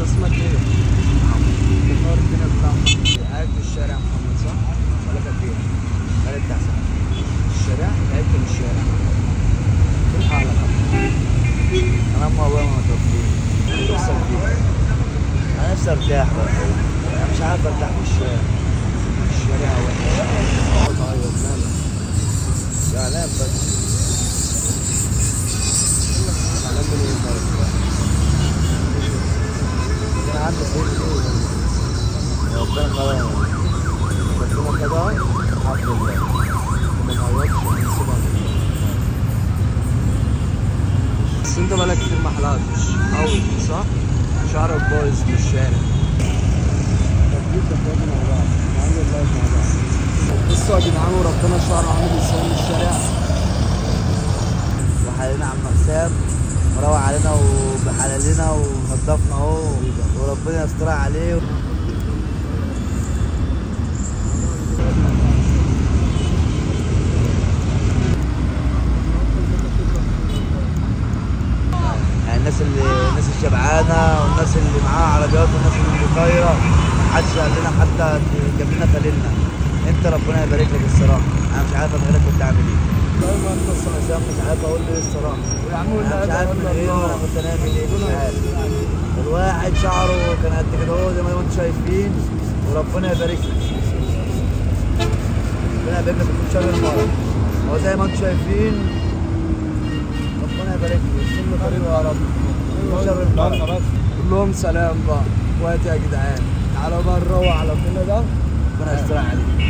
اسمك ايه؟ بتنور الدنيا كلها. قاعد في الشارع يا محمد صح؟ ولا كافيه؟ ولا بتاع الشارع؟ تعبت من الشارع. كيف حالك؟ انا امي وابويا ما متوفيين. نفسك فيه. انا نفسي ارتاح بس. انا مش عارف ارتاح في الشارع. الشارع وحش. طيب مالك؟ زعلان بس. زعلان من ايه طيب؟ انا عندي سيف يا ربنا خلاص. ربنا كده الحمد لله. ما نعيطش ونسيبها. بس انت بقالك كتير ما حلقتش قوي صح؟ شعرك بايظ في الشارع. تكليف تاخدنا مع بعض. الحمد لله مع بعض. بصوا يا جدعان وربنا شعر عامل ازاي من الشارع. وحلينا عم حسام مروق علينا وبحلالنا ونضفنا اهو وربنا يسترها عليه. الناس الشبعانه والناس اللي معاها عربيات والناس اللي طايره محدش قال لنا حتى جاب لنا خليلنا. انت ربنا يبارك لك الصراحه. انا مش عارف من غيرك كنت اعمل ايه. والله ما انت الصراحه مش عارف اقول ايه الصراحه. يا عم انا مش عارف من غيره انا كنت هنعمل ايه مش عارف. الواحد شعره كان قد كده اهو زي ما انتم شايفين وربنا يبارك لك. ربنا يبارك لك في شر المرض. هو زي ما انتم شايفين ربنا يبارك لك. كل خير يا رب. شر المرض. قول لهم سلام بقى اخواتي يا جدعان. تعالوا بقى نروح على كل ده ربنا يستر عليك.